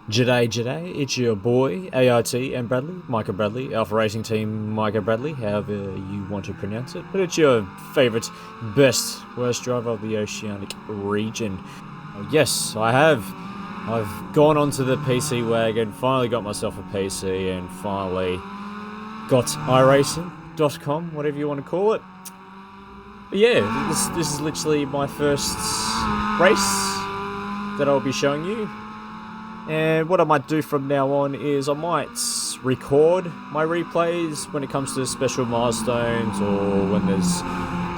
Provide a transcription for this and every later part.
G'day, it's your boy, AIT and Bradley, Micah Bradley, Alpha Racing Team Micah Bradley, however you want to pronounce it. But it's your favourite, best, worst driver of the Oceanic region. Yes, I have. I've gone onto the PC wagon, finally got myself a PC, and finally got iRacing.com, whatever you want to call it. But yeah, this is literally my first race that I'll be showing you. And what I might do from now on is I might record my replays when it comes to special milestones or when there's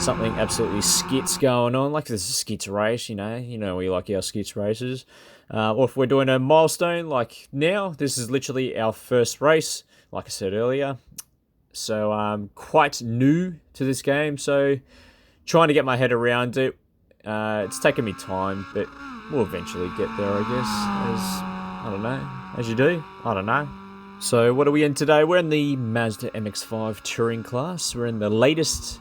something absolutely skits going on, like there's a skits race, you know we like our skits races. Or if we're doing a milestone like now, this is literally our first race, like I said earlier. So I'm quite new to this game, so trying to get my head around it. It's taken me time, but we'll eventually get there, I guess. I don't know, as you do, I don't know. So what are we in today? We're in the Mazda MX-5 touring class. We're in the latest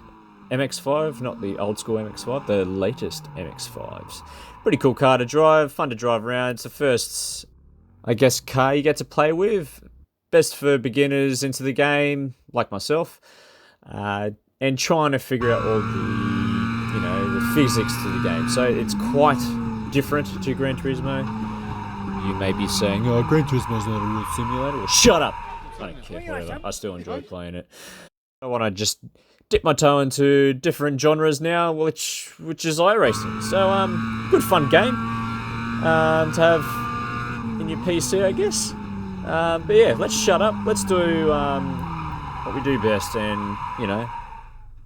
MX-5, not the old school MX-5, the latest MX-5s. Pretty cool car to drive, fun to drive around. It's the first, I guess, car you get to play with. Best for beginners into the game, like myself. And trying to figure out all the physics to the game. So it's quite different to Gran Turismo. You may be saying, oh, Gran Turismo's not a real simulator. Well, shut up! I don't care, whatever. I still enjoy playing it. I want to just dip my toe into different genres now, which is iRacing. So, good fun game to have in your PC, I guess. But yeah, let's shut up. Let's do what we do best and,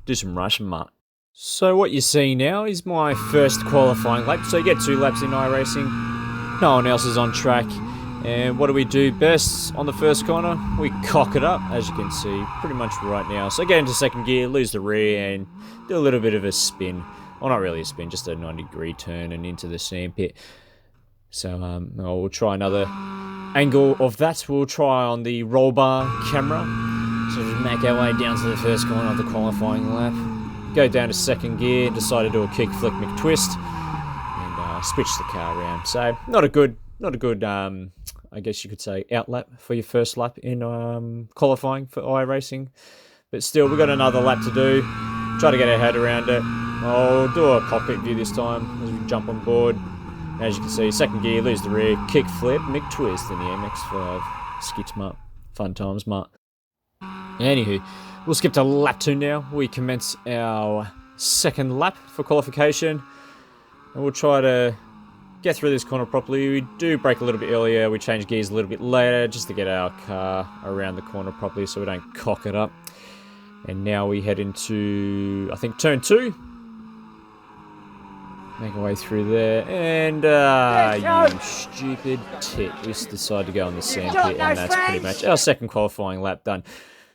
do some Russian mart. So what you see now is my first qualifying lap. So you get 2 laps in iRacing. No one else is on track. And what do we do best on the first corner? We cock it up, as you can see, pretty much right now. So get into second gear, lose the rear, and do a little bit of a spin. Well, not really a spin, just a 90-degree turn and into the sand pit. So we'll try another angle of that. We'll try on the roll bar camera. So just make our way down to the first corner of the qualifying lap. Go down to second gear, decide to do a kick flick McTwist. Switch the car around. So not a good I guess you could say outlap for your first lap in qualifying for iRacing, but still we've got another lap to do. Try to get our head around it. I'll do a cockpit view this time as we jump on board. As you can see, second gear, lose the rear, kick flip, McTwist in the MX-5. Skits mart, fun times mart. Anywho, we'll skip to lap 2 now. We commence our second lap for qualification. And we'll try to get through this corner properly. We do brake a little bit earlier. We change gears a little bit later just to get our car around the corner properly so we don't cock it up. And now we head into, I think, turn 2. Make our way through there. And, you stupid tit. We decide to go on the sand pit, and that's pretty much our second qualifying lap done.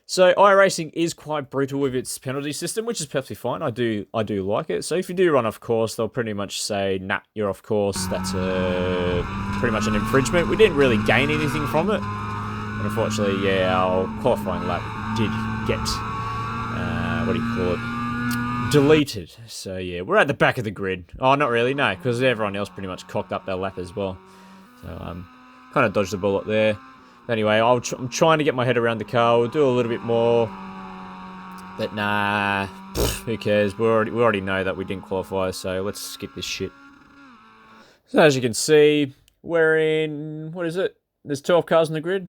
So iRacing is quite brutal with its penalty system, which is perfectly fine. I do like it. So if you do run off course, they'll pretty much say, nah, you're off course. That's pretty much an infringement. We didn't really gain anything from it. And unfortunately, yeah, our qualifying lap did get, deleted. So yeah, we're at the back of the grid. Oh, not really, no, because everyone else pretty much cocked up their lap as well. So kind of dodged the bullet there. Anyway, I'm trying to get my head around the car. We'll do a little bit more. But nah, who cares? We already know that we didn't qualify, so let's skip this shit. So as you can see, we're in, what is it? There's 12 cars on the grid?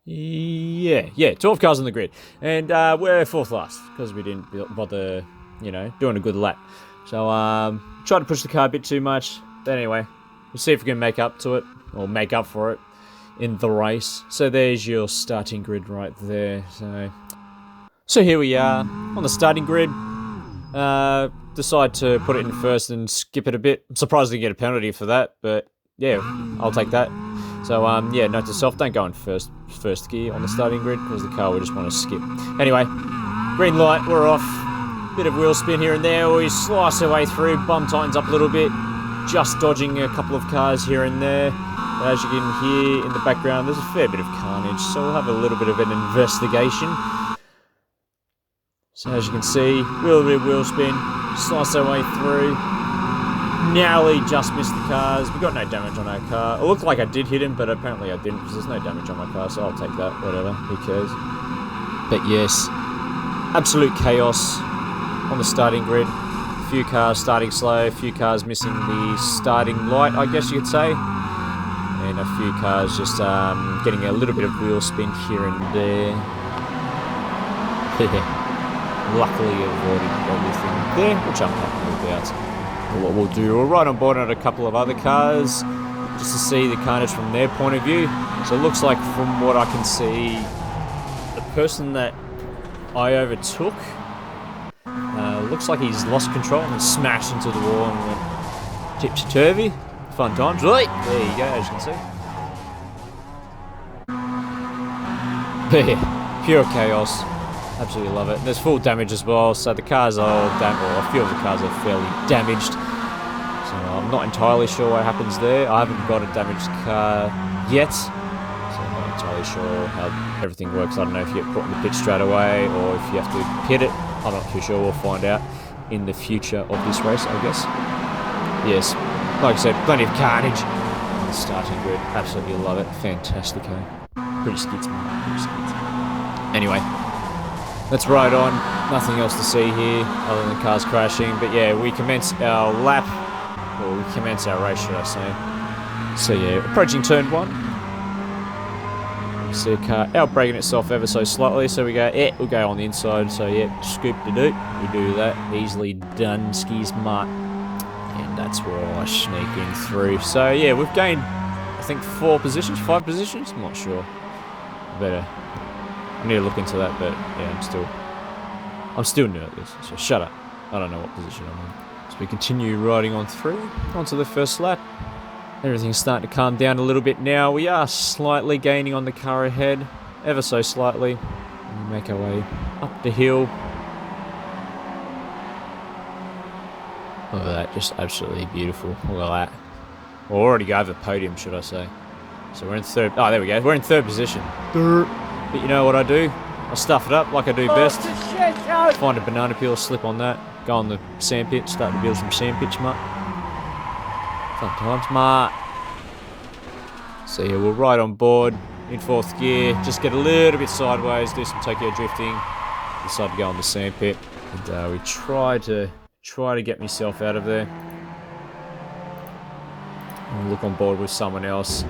Yeah, 12 cars on the grid. And we're 4th last, because we didn't bother, doing a good lap. So, tried to push the car a bit too much. But anyway, we'll see if we can make up to it, or make up for it in the race. So there's your starting grid right there. So here we are on the starting grid. Decide to put it in first and skip it a bit. I'm surprised I didn't get a penalty for that, but yeah, I'll take that. So yeah, note to self, don't go in first gear on the starting grid because the car will just want to skip. Anyway, green light, we're off. Bit of wheel spin here and there. We slice our way through, bum tightens up a little bit, just dodging a couple of cars here and there. But as you can hear in the background, there's a fair bit of carnage, so we'll have a little bit of an investigation. So as you can see, wheel spin, slice our way through. narrowly just missed the cars. We got no damage on our car. It looked like I did hit him, but apparently I didn't because there's no damage on my car, so I'll take that. Whatever, who cares? But yes, absolute chaos on the starting grid. A few cars starting slow, a few cars missing the starting light, I guess you could say. And a few cars just getting a little bit of wheel spin here and there. Luckily avoided everything there, which I'm happy about. But what we'll do, we'll ride on board on a couple of other cars just to see the carnage from their point of view. So it looks like, from what I can see, the person that I overtook looks like he's lost control and smashed into the wall and went tip-to-turvy. Fun times, right? There you go, as you can see. But yeah, pure chaos. Absolutely love it. And there's full damage as well, so the cars are all damaged, or a few of the cars are fairly damaged. So I'm not entirely sure what happens there. I haven't got a damaged car yet, so I'm not entirely sure how everything works. I don't know if you get put in the pit straight away, or if you have to pit it. I'm not too sure. We'll find out in the future of this race, I guess. Yes, like I said, plenty of carnage on the starting grid. Absolutely love it. Fantastic, eh? Pretty skids, man. Pretty skids. Anyway, let's ride on. Nothing else to see here other than cars crashing. But yeah, we commence our lap, or we commence our race, should I say. So yeah, approaching turn 1. You see a car outbraking itself ever so slightly, so we go, we'll go on the inside. So yeah, scoop to do. We do that. Easily done, skis mart. And that's where I sneak in through. So yeah, we've gained, I think, 5 positions? I'm not sure. I need to look into that, but yeah, I'm still new at this, so shut up. I don't know what position I'm in. So we continue riding on through, onto the first lap. Everything's starting to calm down a little bit now. We are slightly gaining on the car ahead, ever so slightly. We make our way up the hill. Look at that, just absolutely beautiful. Look at that. We're already over the podium, should I say. So we're in third, oh there we go, we're in third position. But you know what I do? I stuff it up like I do best. Find a banana peel, slip on that, go on the sandpit, start to build some sandpits, mate. Fun times, mate. So yeah, we'll ride on board in 4th gear, just get a little bit sideways, do some Tokyo drifting, decide to go on the sandpit, and we try to get myself out of there. I'll look on board with someone else,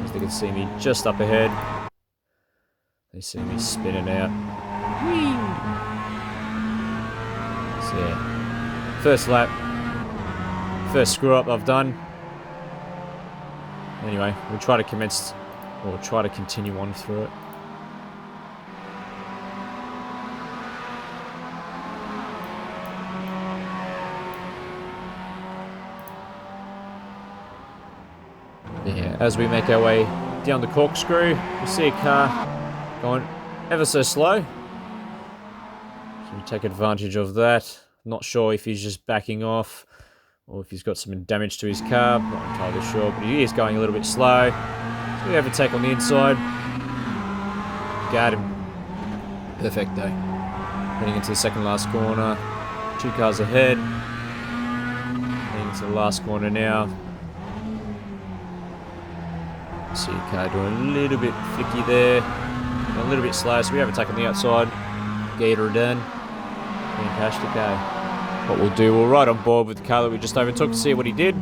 as they can see me just up ahead. They see me spinning out. Whee! So yeah, first lap, first screw up I've done. Anyway, we'll try to commence, or try to continue on through it. Yeah, as we make our way down the corkscrew, we see a car going ever so slow. So we take advantage of that. Not sure if he's just backing off or if he's got some damage to his car. Not entirely sure, but he is going a little bit slow. So we overtake on the inside. Got him. Perfecto. Heading into the second last corner. 2 cars ahead. Heading into the last corner now. See your car doing a little bit flicky there. A little bit slow, so we overtake on the outside. Get her done. Fantastic, eh? What we'll do, we'll ride on board with the car that we just overtook to see what he did.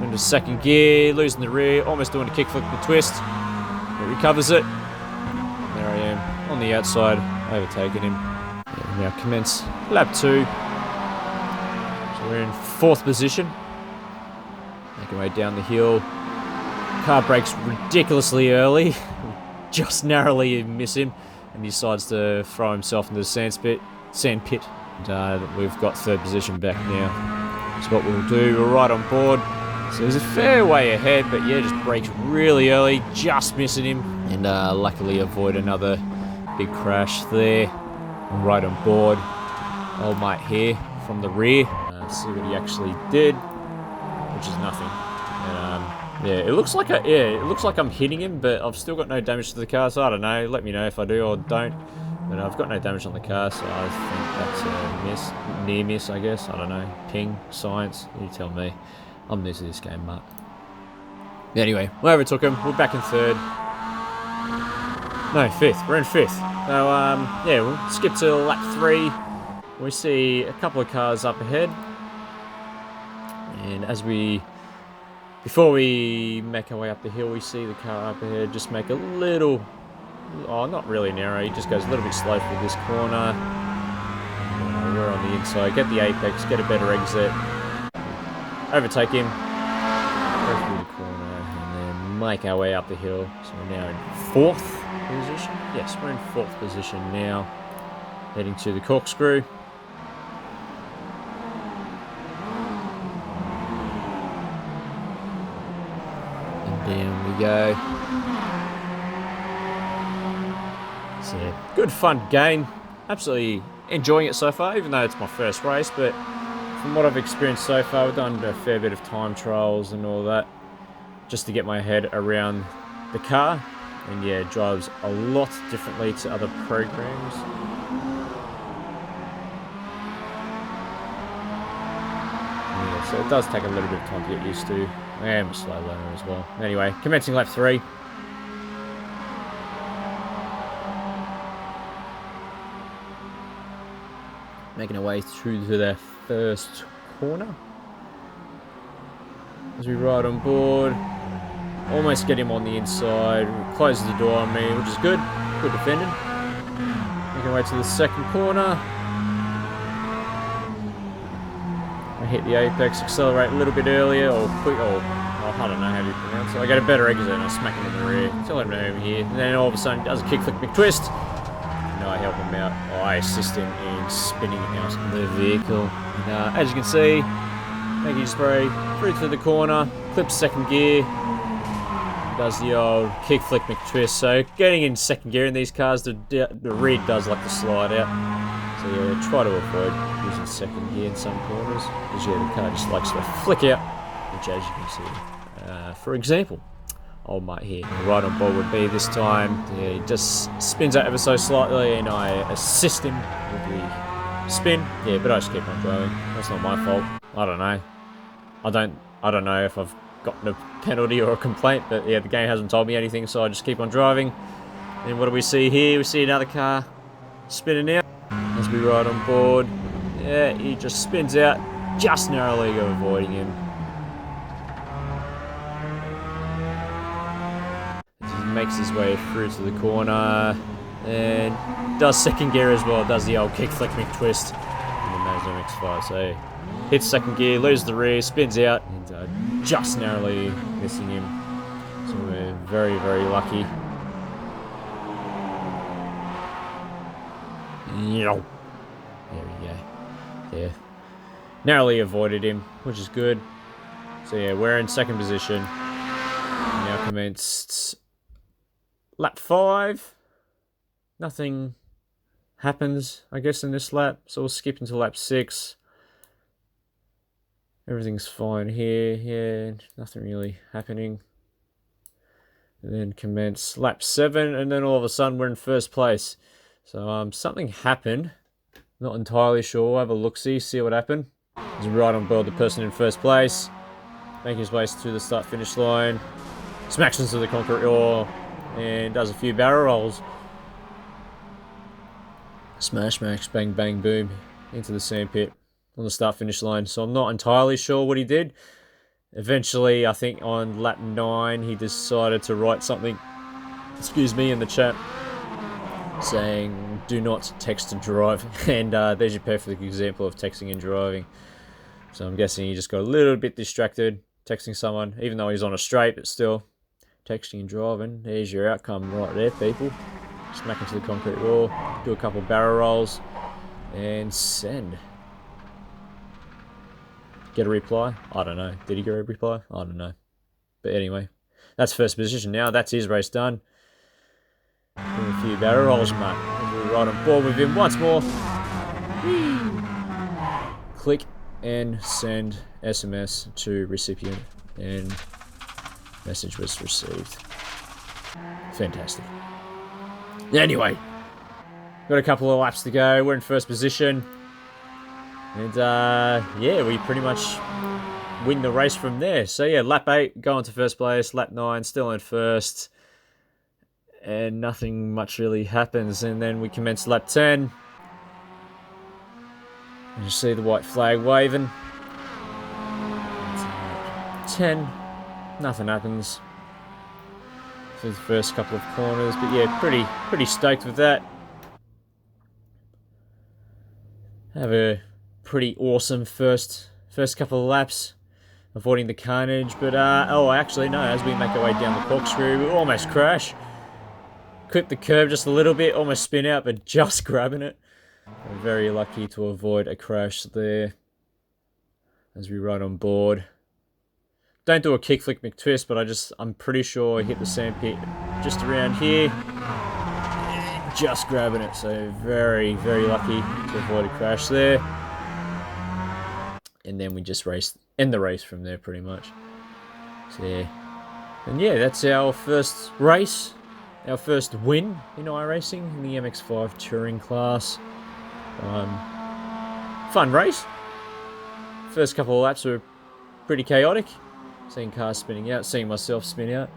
Into 2nd gear, losing the rear, almost doing a kickflip and a twist. But recovers it. There I am, on the outside, overtaking him. Yeah, now commence lap 2. So we're in 4th position. Making our way down the hill. Car brakes ridiculously early. Just narrowly miss him, and he decides to throw himself into the sand pit. And we've got 3rd position back now. So what we'll do, we'll ride on board. So there's a fair way ahead, but yeah, just brakes really early, just missing him, and luckily avoid another big crash there. We'll ride on board. Old mate here from the rear. See what he actually did, which is nothing. And, yeah, it looks like I'm hitting him, but I've still got no damage to the car, so I don't know. Let me know if I do or don't. But I've got no damage on the car, so I think that's a miss. Near miss, I guess. I don't know. Ping, science, you tell me. I'm new to this game, Mark. Anyway, we overtook him. We're back in third. No, fifth. We're in fifth. So, yeah, we'll skip to lap 3. We see a couple of cars up ahead. And as before we make our way up the hill, we see the car up ahead just make a little, oh, not really narrow, he just goes a little bit slow for this corner. We're on the inside, get the apex, get a better exit, overtake him, go through the corner, and then make our way up the hill. So we're now in 4th position. Yes, we're in 4th position now, heading to the corkscrew. Down we go. So yeah, good fun game. Absolutely enjoying it so far, even though it's my first race. But from what I've experienced so far, I've done a fair bit of time trials and all that, just to get my head around the car. And yeah, it drives a lot differently to other programs. Yeah, so it does take a little bit of time to get used to. I am a slow learner as well. Anyway, commencing lap 3. Making our way through to their first corner. As we ride on board, almost get him on the inside. Closes the door on me, which is good. Good defending. Making our way to the second corner. I hit the apex, accelerate a little bit earlier, or quick, or I don't know how to pronounce it. I get a better exit and I smack him in the rear. Tell him to over here. And then all of a sudden he does a kickflip McTwist. And I help him out. I assist him in spinning out the vehicle. And as you can see, making spray through to the corner, clips second gear, does the old kickflip McTwist. So getting in second gear in these cars, the rear does like to slide out. So yeah, try to avoid using second gear in some corners, because yeah, the car just likes to flick out, which as you can see, for example, old mate here, right on board would be this time. Yeah, he just spins out ever so slightly, and I assist him with the spin. Yeah, but I just keep on driving. That's not my fault. I don't know. I don't know if I've gotten a penalty or a complaint, but yeah, the game hasn't told me anything, so I just keep on driving. And what do we see here? We see another car spinning out. As we ride on board, yeah, he just spins out, just narrowly avoiding him. As he makes his way through to the corner, and does second gear as well, does the old kickflip McTwist in the Mazda MX-5. So hits second gear, loses the rear, spins out, and just narrowly missing him. So we're very, very lucky. There we go. Yeah. Narrowly avoided him, which is good. So yeah, we're in second position. Now commenced lap 5. Nothing happens, I guess, in this lap. So we'll skip into lap 6. Everything's fine here. Yeah, nothing really happening. And then commence lap 7, and then all of a sudden we're in first place. So something happened. Not entirely sure. We'll have a look-see, see what happened. As we ride on board the person in first place, making his way to the start-finish line, smacks into the concrete ore, and does a few barrel rolls. Smash, smash, bang, bang, boom, into the sandpit on the start-finish line. So I'm not entirely sure what he did. Eventually, I think on lap 9, he decided to write something, in the chat, saying, do not text and drive. And there's your perfect example of texting and driving. So I'm guessing he just got a little bit distracted, texting someone, even though he's on a straight, but still, texting and driving. There's your outcome right there, people. Smack into the concrete wall, do a couple barrel rolls, and send. Get a reply? I don't know. Did he get a reply? I don't know. But anyway, that's first position now. That's his race done. Do a few barrel rolls, mate. We'll ride on board with him once more. Click and send SMS to recipient, and message was received. Fantastic. Anyway, Got a couple of laps to go. We're in first position. And, yeah, we pretty much win the race from there. So, yeah, lap 8, going to first place. Lap 9, still in first. And nothing much really happens. And then we commence lap 10. And you see the white flag waving. 10. Nothing happens for the first couple of corners. But, yeah, pretty stoked with that. Have a pretty awesome first couple of laps, avoiding the carnage. But oh, actually no. As we make our way down the corkscrew, we almost crash. Clip the curb just a little bit, almost spin out, but just grabbing it. We're very lucky to avoid a crash there as we ride on board. Don't do a kickflip McTwist, but I'm pretty sure I hit the sandpit just around here. Just grabbing it, so very, very lucky to avoid a crash there. And then we just end the race from there pretty much. So yeah. And yeah, that's our first race. Our first win in iRacing in the MX-5 touring class. Fun race. First couple of laps were pretty chaotic. Seeing cars spinning out, seeing myself spin out.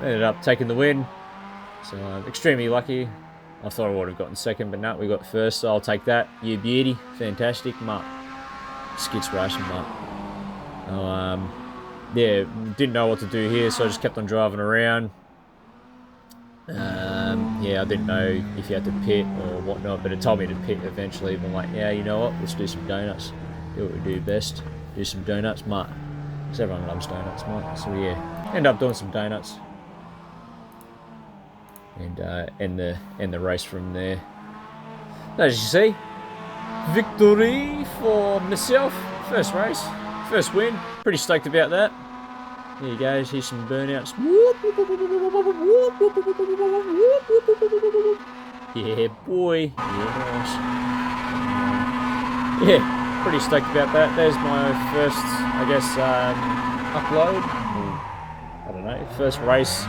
Ended up taking the win. So extremely lucky. I thought I would have gotten second, but no, we got first, so I'll take that. You beauty. Fantastic. Mark. Skits racing, Mark. Yeah, didn't know what to do here, so I just kept on driving around. Yeah, I didn't know if you had to pit or whatnot, but it told me to pit eventually. But I'm like, yeah, you know what? Let's do some donuts. Do what we do best. Do some donuts, Mark. Because everyone loves donuts, Mark. So yeah, end up doing some donuts. And end the race from there. As you see, victory for myself. First race, first win. Pretty stoked about that. There you go. Here's some burnouts. Yeah, boy. Yeah, nice. Yeah, pretty stoked about that. There's my first, I guess, upload. I don't know. First race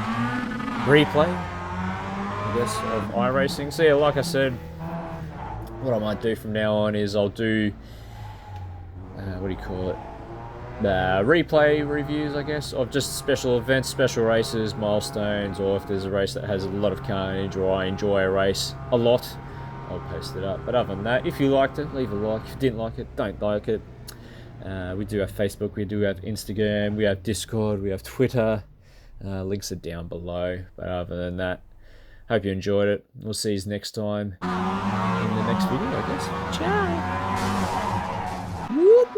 replay, I guess, of iRacing. So yeah, like I said, what I might do from now on is I'll do, what do you call it? Replay reviews, I guess, of just special events, special races, milestones, or if there's a race that has a lot of carnage or I enjoy a race a lot, I'll post it up. But other than that, if you liked it, leave a like. If you didn't like it, don't like it. We do have Facebook, we do have Instagram, we have Discord, we have Twitter. Links are down below. But other than that, hope you enjoyed it. We'll see you next time in the next video, I guess. Ciao! Whoop,